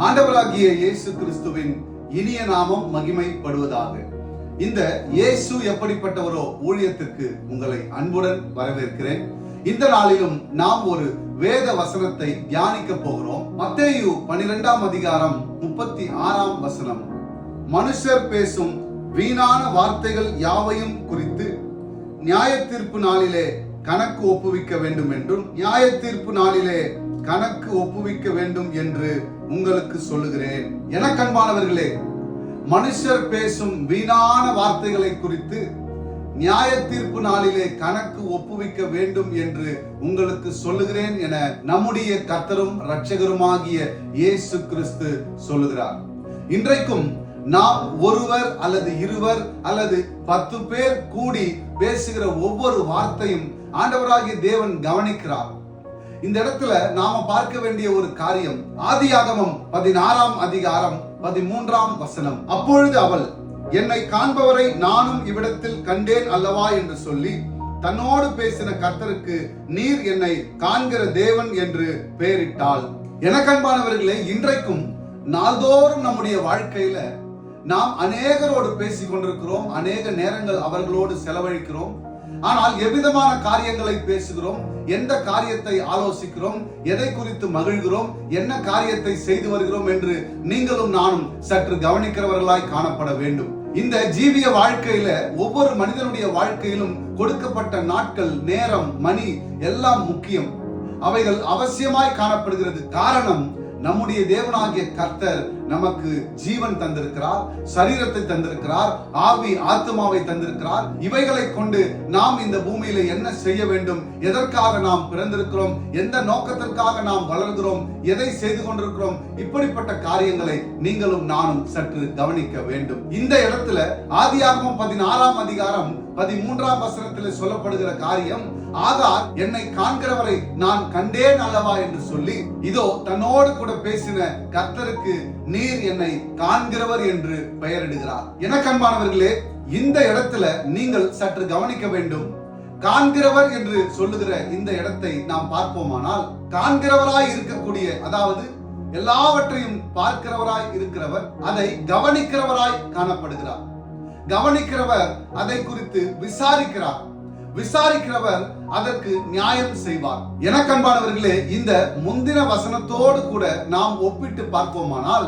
ஆண்டவராகிய இயேசு கிறிஸ்துவின் இனிய நாமம் மகிமைப்படுவதாக. இந்த இயேசு எப்படிப்பட்டவரோ ஊழியத்திற்கு உங்களை அன்புடன் வரவேற்கிறேன். இந்த நாளிலும் நாம் ஒரு வேத வசனத்தை தியானிக்க போகிறோம். மத்தேயு 12ஆம் அதிகாரம் 36ஆம் வசனம். மனுஷர் பேசும் வீணான வார்த்தைகள் யாவையும் குறித்து நியாய தீர்ப்பு நாளிலே கணக்கு ஒப்புவிக்க வேண்டும் என்றும் நியாய தீர்ப்பு நாளிலே கணக்கு ஒப்புவிக்க வேண்டும் என்று உங்களுக்கு சொல்லுகிறேன். எனக்கு அன்பானவர்களே, மனுஷர் பேசும் வீணான வார்த்தைகளை குறித்து நியாய தீர்ப்பு நாளிலே கணக்கு ஒப்புவிக்க வேண்டும் என்று உங்களுக்கு சொல்லுகிறேன் என நம்முடைய கர்த்தரும் இரட்சகருமாகிய இயேசு கிறிஸ்து சொல்லுகிறார். இன்றைக்கும் நாம் ஒருவர் அல்லது இருவர் அல்லது 10 பேர் கூடி பேசுகிற ஒவ்வொரு வார்த்தையும் ஆண்டவராகிய தேவன் கவனிக்கிறார். இந்த இடத்துல நாம பார்க்க வேண்டிய ஒரு காரியம், ஆதியாகமம் 16ஆம் அதிகாரம் 13ஆம் வசனம். அப்பொழுது அவள், என்னை காண்பவரை நானும் இவ்விடத்தில் கண்டேன் அல்லவா என்று சொல்லி தன்னோடு பேசின கர்த்தருக்கு நீர் என்னை காண்கிற தேவன் என்று பெயரிட்டாள். எனக்கு அன்பானவர்களே, இன்றைக்கும் நாள்தோறும் நம்முடைய வாழ்க்கையில நாம் அநேகரோடு பேசிக் கொண்டிருக்கிறோம். அநேக நேரங்கள் அவர்களோடு செலவழிக்கிறோம். ஆனால் எவ்விதமான காரியங்களை பேசுகிறோம், எந்த காரியத்தை ஆலோசிக்கிறோம், எதை குறித்து மகிழ்கிறோம், என்ன காரியத்தை செய்து வருகிறோம் என்று நீங்களும் நானும் சற்று கவனிக்கிறவர்களாய் காணப்பட வேண்டும். இந்த ஜீவிய வாழ்க்கையில ஒவ்வொரு மனிதனுடைய வாழ்க்கையிலும் கொடுக்கப்பட்ட நாட்கள், நேரம், மணி எல்லாம் முக்கியம். அவைகள் அவசியமாய் காணப்படுகிறது. காரணம், நம்முடைய தேவனாகிய கர்த்தர் நமக்கு ஜீவன் தந்திருக்கிறார், சரீரத்தை தந்திருக்கிறார், ஆவி ஆத்மாவை தந்திருக்கிறார். இவைகளை கொண்டு நாம் இந்த பூமியில என்ன செய்ய வேண்டும், எதற்காக நாம் பிறந்திருக்கிறோம், எந்த நோக்கத்திற்காக நாம் வளர்கிறோம், எதை செய்து கொண்டிருக்கிறோம், இப்படிப்பட்ட காரியங்களை நீங்களும் நானும் சற்று கவனிக்க வேண்டும். இந்த இடத்துல ஆதியாகமம் 16ஆம் அதிகாரம் 13ஆம் வசனத்தில் சொல்லப்படுகிற காரியம், ஆகார் என்னை காண்கிறவரை நான் கண்டேன் அல்லவா என்று சொல்லி இதோ தன்னோடு கூட பேசின கர்த்தருக்கு நீர் என்னை காண்கிறவர் என்று பெயரிடுகிறார். எனக்கு அன்பானவர்களே, இந்த இடத்துல நீங்கள் சற்று கவனிக்க வேண்டும். காண்கிறவர் என்று சொல்லுகிற இந்த இடத்தை நாம் பார்ப்போமானால், காண்கிறவராய் இருக்கக்கூடிய, அதாவது எல்லாவற்றையும் பார்க்கிறவராய் இருக்கிறவர், அதை கவனிக்கிறவராய் காணப்படுகிறார். கவனிக்கிறவர் அதை குறித்து விசாரிக்கிறார், விசாரிக்கிறவர் அதற்கு நியாயம் செய்வார். எனக்கு அன்பானவர்களே, இந்த முந்தின வசனத்தோடு கூட நாம் ஒப்பிட்டு பார்ப்போமானால்,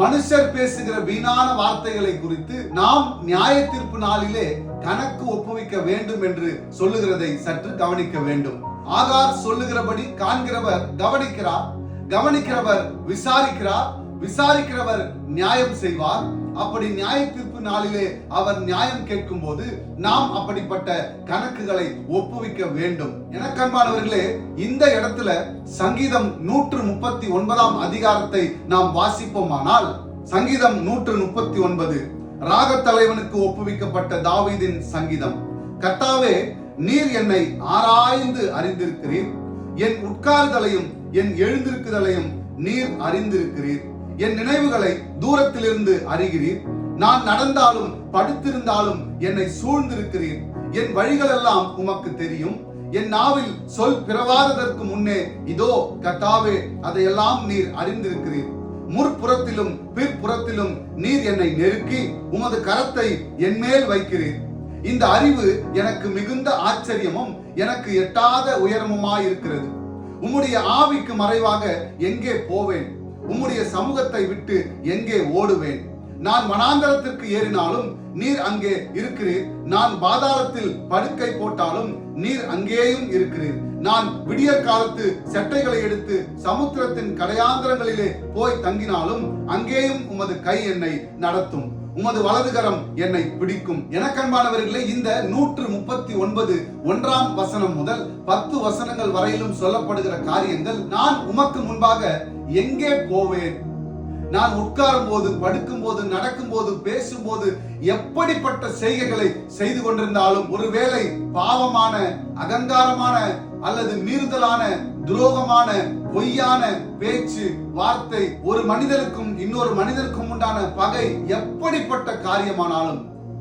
மனுஷர் பேசுகிற வீணான வார்த்தைகளை குறித்து நாம் நியாய தீர்ப்பு நாளிலே கணக்கு ஒப்புவிக்க வேண்டும் என்று சொல்லுகிறதை சற்று கவனிக்க வேண்டும். ஆகார் சொல்லுகிறபடி காண்கிறவர் கவனிக்கிறார், கவனிக்கிறவர் விசாரிக்கிறார், விசாரிக்கிறவர் நியாயம் செய்வார். அப்படி நியாய தீர்ப்பு நாளிலே அவர் நியாயம் கேட்கும் போது நாம் அப்படிப்பட்ட கணக்குகளை ஒப்புவிக்க வேண்டும். எனக்கு அன்பானவர்களே, இந்த இடத்துல சங்கீதம் 139ஆம் அதிகாரத்தை நாம் வாசிப்போமானால், சங்கீதம் 139 ராகத் தலைவனுக்கு ஒப்புவிக்கப்பட்ட தாவீதின் சங்கீதம். கர்த்தாவே, நீர் என்னை ஆராய்ந்து அறிந்திருக்கிறீர், என் உட்கார்தலையும் என் எழுந்திருக்குதலையும் நீர் அறிந்திருக்கிறீர், என் நினைவுகளை தூரத்திலிருந்து அறிகிறீர், நான் நடந்தாலும் படுத்திருந்தாலும் என்னை சூழ்ந்திருக்கிறீர், என் வழிகள் எல்லாம் உமக்கு தெரியும், என் நாவில் சொல் பிறவாததற்கு முன்னே இதோ கர்த்தாவே அதையெல்லாம் நீர் அறிந்திருக்கிறீர், முற்புறத்திலும் பிற்புறத்திலும் நீர் என்னை நெருக்கி உமது கரத்தை என் மேல் வைக்கிறீர். இந்த அறிவு எனக்கு மிகுந்த ஆச்சரியமும் எனக்கு எட்டாத உயரமுமாயிருக்கிறது. உம்முடைய ஆவிக்கு மறைவாக எங்கே போவேன், உம்முடைய சமூகத்தை விட்டு எங்கே ஓடுவேன்? நான் வனாந்தரத்திற்கு ஏறினாலும் நீர் அங்கே இருக்கிறீர், நான் பாதாளத்தில் படுக்கை போட்டாலும் நீர் அங்கேயும் இருக்கிறீர், நான் விடியற் காலத்து செட்டைகளை எடுத்து சமுத்திரத்தின் கடையாந்திரங்களிலே போய் தங்கினாலும் அங்கேயும் உமது கை என்னை நடத்தும், உமது வலதுகரம் என்னை பிடிக்கும். எனக்கன்பானவர்களே, இந்த 139 1ஆம் வசனம் முதல் 10 வசனங்கள் வரையிலும் சொல்லப்படுகிற காரியங்கள், நான் உமக்கு முன்பாக எங்கே போவேன், நான் உட்காரும் போது, படுக்கும் போது, நடக்கும் போது, பேசும்போது, எப்படிப்பட்ட செய்கைகளை செய்து கொண்டிருந்தாலும், ஒருவேளை பாவமான, அகங்காரமான அல்லது மீறுதலான, துரோகமான, பொய்யான பேச்சு, வார்த்தை, ஒரு மனிதனுக்கும் இன்னொரு மனிதனுக்கும் உண்டான பகை, எப்படிப்பட்ட காரியமானாலும்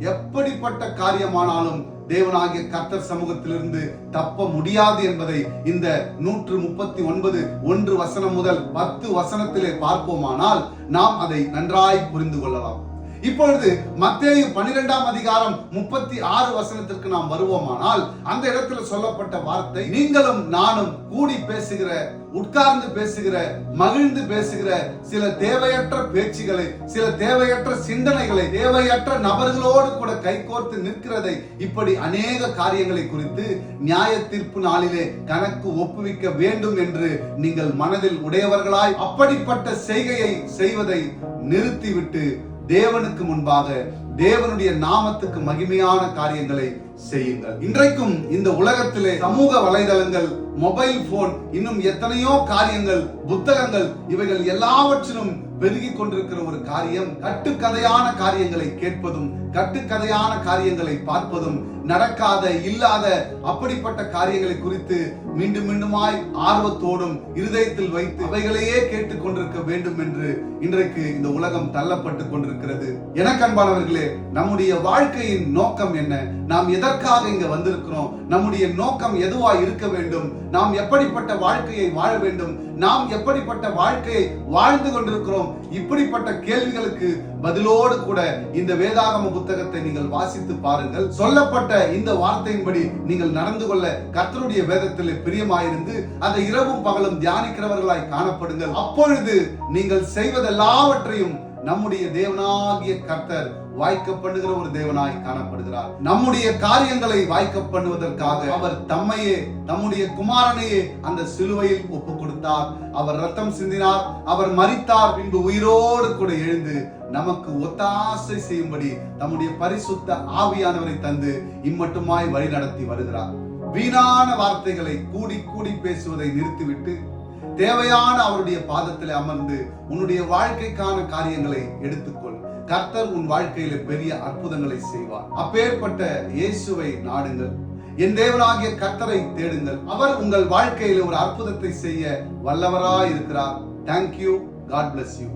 எப்படிப்பட்ட காரியமானாலும் தேவனாகிய கர்த்தர் சமூகத்திலிருந்து தப்ப முடியாது என்பதை இந்த 139 1 முதல் 10 வசனத்திலே பார்ப்போமானால் நாம் அதை நன்றாய் புரிந்து கொள்ளலாம். இப்பொழுது மத்தேயு 12 அதிகாரம் 36 வசனத்திற்கு நாம் வருவோமானால் அந்த இடத்துல சொல்லப்பட்ட வார்த்தை, நீங்களும் நானும் கூடி பேசுகிற, உட்கார்ந்து பேசுகிற, மகிழ்ந்து பேசுகிற சில தேவையற்ற பேச்சுகளை, சில தேவையற்ற சிந்தனைகளை, தேவையற்ற நபர்களோடு கூட கைகோர்த்து நிற்கிறதை, இப்படி அநேக காரியங்களை குறித்து நியாய தீர்ப்பு நாளிலே கணக்கு ஒப்புவிக்க வேண்டும் என்று நீங்கள் மனதில் உடையவர்களாய் அப்படிப்பட்ட செய்கையை செய்வதை நிறுத்திவிட்டு தேவனுக்கு முன்பாக தேவனுடைய நாமத்துக்கு மகிமையான காரியங்களை செய்யுங்கள். இன்றைக்கும் இந்த உலகத்திலே சமூக வலைதளங்கள், மொபைல் போன், இன்னும் எத்தனையோ காரியங்கள், புத்தகங்கள், இவைகள் எல்லாவற்றிலும் பெருகி கொண்டிருக்கிற ஒரு காரியம், கட்டுக்கதையான காரியங்களை கேட்பதும், கட்டுக்கதையான காரியங்களை பார்ப்பதும், நடக்காத இல்லாத அப்படிப்பட்ட காரியங்களை குறித்து மீண்டும் மீண்டுமாய் ஆர்வத்தோடும் இருதயத்தில் வைத்து அவைகளையே கேட்டுக் கொண்டிருக்க வேண்டும் என்று இன்றைக்கு இந்த உலகம் தள்ளப்பட்டு கொண்டிருக்கிறது. எனக்கு அன்பானவர்களே, நம்முடைய வாழ்க்கையின் நோக்கம் என்ன? நாம் எதற்காக இங்க வந்திருக்கிறோம்? நம்முடைய நோக்கம் எதுவாய் இருக்க வேண்டும்? நாம் எப்படிப்பட்ட வாழ்க்கையை வாழ வேண்டும்? நாம் எப்படிப்பட்ட வாழ்க்கையை வாழ்ந்து கொண்டிருக்கிறோம்? இப்படிப்பட்ட கேள்விகளுக்கு பதிலோடு கூட இந்த வேதாகம புத்தகத்தை நீங்கள் வாசித்து பாருங்கள். சொல்லப்பட்ட இந்த வார்த்தையின்படி நீங்கள் நடந்து கொள்ள கர்த்தருடைய வேதத்திலே பிரியமாயிருந்து அதை இரவும் பகலும் தியானிக்கிறவர்களாய் காணப்படுங்கள். அப்பொழுது நீங்கள் செய்வதெல்லாவற்றையும் நம்முடைய தேவனாகிய கர்த்தர் வாய்க்க பண்ணுகிற ஒரு தேவனாய் காணப்படுகிறார். நம்முடைய காரியங்களை வாய்க்க பண்ணுவதற்காக அவர் தம்மையே, நம்முடைய குமாரனையே அந்த சிலுவையில் ஒப்பு கொடுத்தார். அவர் ரத்தம் சிந்தினார், அவர் மரித்தார், பின்பு உயிரோடு கூட எழுந்து நமக்கு ஒத்தாசை செய்யும்படி நம்முடைய பரிசுத்த ஆவியானவரை தந்து இம்மட்டுமாய் வழி நடத்தி வருகிறார். வீணான வார்த்தைகளை கூடி கூடி பேசுவதை நிறுத்திவிட்டு தேவையான அவருடைய பாதத்தில் அமர்ந்து உன்னுடைய வாழ்க்கைக்கான காரியங்களை எடுத்துக்கொள். கர்த்தர் உன் வாழ்க்கையில பெரிய அற்புதங்களை செய்வார். அப்பேற்பட்ட இயேசுவை நாடுங்கள். என் தேவனாகிய கர்த்தரை தேடுங்கள். அவர் உங்கள் வாழ்க்கையில ஒரு அற்புதத்தை செய்ய வல்லவராய் இருக்கிறார். Thank you. God bless you.